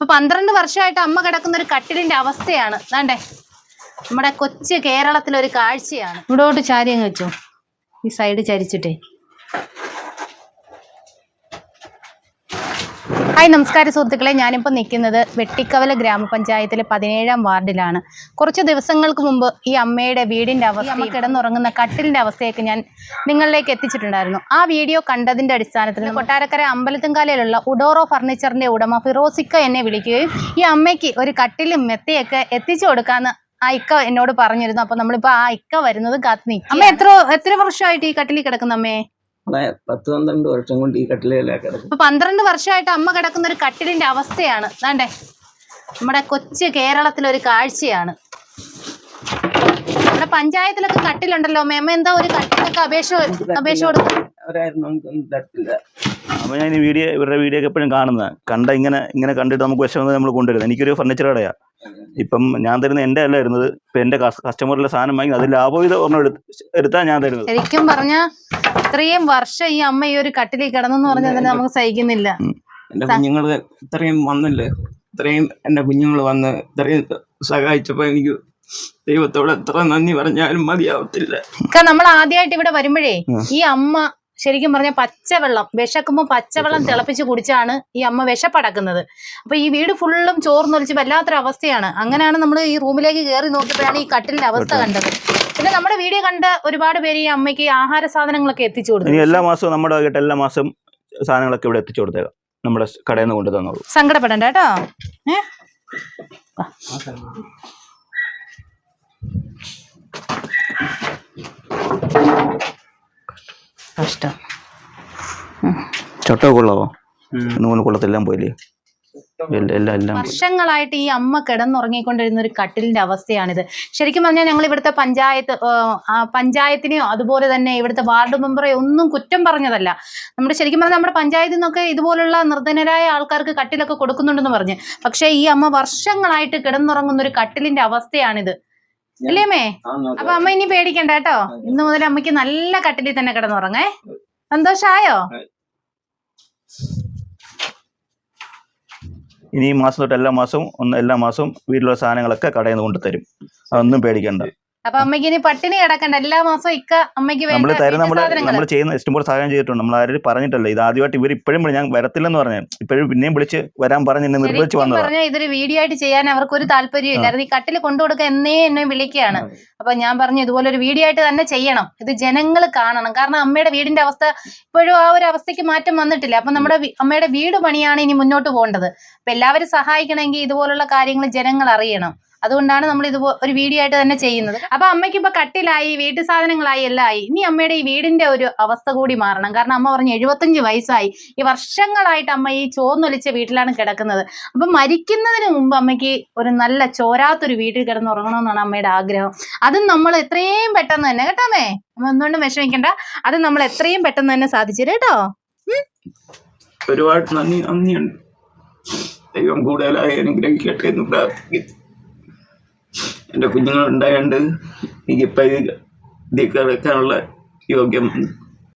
അപ്പൊ 12 വർഷമായിട്ട് അമ്മ കിടക്കുന്ന ഒരു കട്ടിലിന്റെ അവസ്ഥയാണ്. അതാണ്ടേ നമ്മുടെ കൊച്ചു കേരളത്തിലൊരു കാഴ്ചയാണ്. ഇവിടോട്ട് ചാരി അങ്ങ് വെച്ചോ, ഈ സൈഡ് ചരിച്ചിട്ടേ. ഹായ് നമസ്കാരം സുഹൃത്തുക്കളെ, ഞാനിപ്പോൾ നിൽക്കുന്നത് വെട്ടിക്കവല ഗ്രാമപഞ്ചായത്തിലെ 17-ാം വാർഡിലാണ്. കുറച്ച് ദിവസങ്ങൾക്ക് മുമ്പ് ഈ അമ്മയുടെ വീടിൻ്റെ അവസ്ഥ, അമ്മ കിടന്നുറങ്ങുന്ന കട്ടിലിൻ്റെ അവസ്ഥയൊക്കെ ഞാൻ നിങ്ങളിലേക്ക് എത്തിച്ചിട്ടുണ്ടായിരുന്നു. ആ വീഡിയോ കണ്ടതിൻ്റെ അടിസ്ഥാനത്തിൽ കൊട്ടാരക്കര അമ്പലത്തുംകാലയിലുള്ള ഉഡോറോ ഫർണിച്ചറിൻ്റെ ഉടമ ഫിറോസിക്ക എന്നെ വിളിക്കുകയും ഈ അമ്മയ്ക്ക് ഒരു കട്ടിലും മെത്തയൊക്കെ എത്തിച്ചു കൊടുക്കാമെന്ന് ആ ഇക്ക എന്നോട് പറഞ്ഞിരുന്നു. അപ്പോൾ നമ്മളിപ്പോൾ ആ ഇക്ക വരുന്നത് കാത്തു നിൽക്കും. അമ്മ എത്ര വർഷമായിട്ട് ഈ കട്ടിലിൽ കിടക്കുന്ന അമ്മേ? 10-12 വർഷം കൊണ്ട് ഈ കട്ടിലേ കിടക്കും. അപ്പൊ 12 വർഷമായിട്ട് അമ്മ കിടക്കുന്ന ഒരു കട്ടിലിന്റെ അവസ്ഥയാണ്. അതാണ്ടേ നമ്മുടെ കൊച്ചു കേരളത്തിലൊരു കാഴ്ചയാണ്. നമ്മുടെ പഞ്ചായത്തിലൊക്കെ കട്ടിലുണ്ടല്ലോ. മേമ എന്താ ഒരു കട്ടിലൊക്കെ അപേക്ഷ കൊടുക്കും? അപ്പൊ ഞാൻ ഇവരുടെ വീഡിയോ ഒക്കെ എപ്പോഴും കാണുന്നത് ഇങ്ങനെ കണ്ടിട്ട് നമുക്ക് വിഷമം നമ്മൾ കൊണ്ടുവരുന്നത്. എനിക്കൊരു ഫർണിച്ചർ കടയാ. ഇപ്പം ഞാൻ തരുന്ന എന്റെ അല്ല വരുന്നത്. ഇപ്പൊ എന്റെ കസ്റ്റമറിലെ സാധനം വാങ്ങി അത് ലാഭവിധ എടുത്താ ഞാൻ തരുന്നത്. ശരിക്കും പറഞ്ഞ ഇത്രയും വർഷം ഈ അമ്മ ഈ ഒരു കട്ടിലിൽ കിടന്നെന്ന് പറഞ്ഞാൽ തന്നെ നമുക്ക് സഹിക്കുന്നില്ല. എന്റെ കുഞ്ഞുങ്ങള് ഇത്രയും വന്നില്ലേ, ഇത്രയും എന്റെ കുഞ്ഞുങ്ങൾ വന്ന് ഇത്രയും സഹായിച്ചപ്പോ എനിക്ക് ദൈവത്തോട് എത്ര നന്ദി പറഞ്ഞാലും മതിയാവത്തില്ല. നമ്മൾ ആദ്യമായിട്ട് ഇവിടെ വരുമ്പോഴേ ഈ അമ്മ ശരിക്കും പറഞ്ഞാൽ പച്ചവെള്ളം, വിശക്കുമ്പോൾ പച്ചവെള്ളം തിളപ്പിച്ച് കുടിച്ചാണ് ഈ അമ്മ വിശപ്പടക്കുന്നത്. അപ്പൊ ഈ വീട് ഫുള്ളും ചോർന്നൊലിച്ച് വല്ലാത്തൊരു അവസ്ഥയാണ്. അങ്ങനെയാണ് നമ്മൾ ഈ റൂമിലേക്ക് കയറി നോക്കിയപ്പോഴാണ് ഈ കട്ടിലിന്റെ അവസ്ഥ കണ്ടത്. പിന്നെ നമ്മുടെ വീഡിയോ കണ്ട ഒരുപാട് പേര് ഈ അമ്മയ്ക്ക് ആഹാര സാധനങ്ങളൊക്കെ എത്തിച്ചു കൊടുത്തു. എല്ലാ മാസവും നമ്മുടെ വൈകിട്ട് എല്ലാ മാസം സാധനങ്ങളൊക്കെ ഇവിടെ എത്തിച്ചു കൊടുത്തേക്കാം. നമ്മുടെ കടയിൽ നിന്ന് കൊണ്ടു തന്നോളൂ. സങ്കടപ്പെടണ്ട കേട്ടോ. കഷ്ടം. ചൊട്ടോ കൊള്ളാവോ? കൊള്ളത്തെല്ലാം പോയില്ലേ? വർഷങ്ങളായിട്ട് ഈ അമ്മ കിടന്നുറങ്ങിക്കൊണ്ടിരുന്ന ഒരു കട്ടിലിന്റെ അവസ്ഥയാണിത്. ശരിക്കും പറഞ്ഞാൽ ഞങ്ങൾ ഇവിടുത്തെ പഞ്ചായത്തിനെയോ അതുപോലെ തന്നെ ഇവിടുത്തെ വാർഡ് മെമ്പറെ ഒന്നും കുറ്റം പറഞ്ഞതല്ല. ശരിക്കും പറഞ്ഞാൽ നമ്മുടെ പഞ്ചായത്തിൽ നിന്നൊക്കെ ഇതുപോലുള്ള നിർധനരായ ആൾക്കാർക്ക് കട്ടിലൊക്കെ കൊടുക്കുന്നുണ്ടെന്ന് പറഞ്ഞ്. പക്ഷെ ഈ അമ്മ വർഷങ്ങളായിട്ട് കിടന്നുറങ്ങുന്ന ഒരു കട്ടിലിന്റെ അവസ്ഥയാണിത്. അല്ലേമേ? അപ്പൊ അമ്മ ഇനി പേടിക്കണ്ട കേട്ടോ. ഇന്ന് മുതൽ അമ്മയ്ക്ക് നല്ല കട്ടിലിൽ തന്നെ കിടന്നുറങ്ങേ. സന്തോഷായോ? ഇനി ഈ മാസം തൊട്ട് എല്ലാ മാസവും വീട്ടിലുള്ള സാധനങ്ങളൊക്കെ കടയിൽ നിന്ന് കൊണ്ടുതരും. അതൊന്നും പേടിക്കണ്ട. അപ്പൊ അമ്മയ്ക്ക് ഇനി പട്ടിണി കിടക്കണ്ട. എല്ലാ മാസവും ഇക്ക അമ്മയ്ക്ക് നമ്മൾ ചെയ്യുന്ന ഇഷ്ടംപോലെ സഹായം ചെയ്തിട്ടുണ്ട്. നമ്മൾ ആരും പറഞ്ഞിട്ടല്ല. ഇത് ആദ്യമായിട്ട് ഇവർ ഇപ്പോഴും ഞാൻ വരത്തില്ലെന്ന് പറഞ്ഞു. ഇപ്പോഴും പിന്നെയും വിളിച്ച് വരാൻ പറഞ്ഞ് എന്നെ നിർബന്ധിച്ച് വന്നത്. ഇതൊരു വീഡിയോ ആയിട്ട് ചെയ്യാൻ അവർക്ക് ഒരു താല്പര്യം ഇല്ലായിരുന്നു. ഈ കട്ടിൽ കൊണ്ടുകൊടുക്കാൻ എന്നെ വിളിക്കുകയാണ്. അപ്പൊ ഞാൻ പറഞ്ഞു ഇതുപോലെ ഒരു വീഡിയോ ആയിട്ട് തന്നെ ചെയ്യണം. ഇത് ജനങ്ങൾ കാണണം. കാരണം അമ്മയുടെ വീടിന്റെ അവസ്ഥ ഇപ്പോഴും ആ ഒരു അവസ്ഥയ്ക്ക് മാറ്റം വന്നിട്ടില്ല. അപ്പൊ നമ്മുടെ അമ്മയുടെ വീട് പണിയാണ് ഇനി മുന്നോട്ട് പോകേണ്ടത്. അപ്പൊ എല്ലാവരും സഹായിക്കണമെങ്കിൽ ഇതുപോലുള്ള കാര്യങ്ങൾ ജനങ്ങൾ അറിയണം. അതുകൊണ്ടാണ് നമ്മൾ ഒരു വീഡിയോ ആയിട്ട് തന്നെ ചെയ്യുന്നത്. അപ്പൊ അമ്മയ്ക്ക് ഇപ്പൊ കട്ടിലായി, വീട്ടു സാധനങ്ങളായി, എല്ലാം ആയി. ഇനി അമ്മയുടെ ഈ വീടിന്റെ ഒരു അവസ്ഥ കൂടി മാറണം. കാരണം അമ്മ പറഞ്ഞു 75 വയസ്സായി. ഈ വർഷങ്ങളായിട്ട് അമ്മ ഈ ചോർന്നൊലിച്ച വീട്ടിലാണ് കിടക്കുന്നത്. അപ്പൊ മരിക്കുന്നതിന് മുമ്പ് അമ്മയ്ക്ക് ഒരു നല്ല ചോരാത്തൊരു വീട്ടിൽ കിടന്നുറങ്ങണമെന്നാണ് അമ്മയുടെ ആഗ്രഹം. അതും നമ്മൾ എത്രയും പെട്ടെന്ന് തന്നെ കേട്ടോമേ, അമ്മ ഒന്നുകൊണ്ടും വിഷമിക്കണ്ട. അത് നമ്മൾ എത്രയും പെട്ടെന്ന് തന്നെ സാധിച്ചു കേട്ടോ. ഒരുപാട് നന്ദിയുണ്ട്. ദൈവം കൂടുതലായി അനുഗ്രഹിക്കട്ടെ എന്ന് പ്രാർത്ഥിക്കുന്നു. എൻ്റെ കുഞ്ഞുങ്ങളുണ്ടായതുകൊണ്ട് എനിക്കിപ്പോൾ ഇതിൽ കിടക്കാനുള്ള യോഗ്യം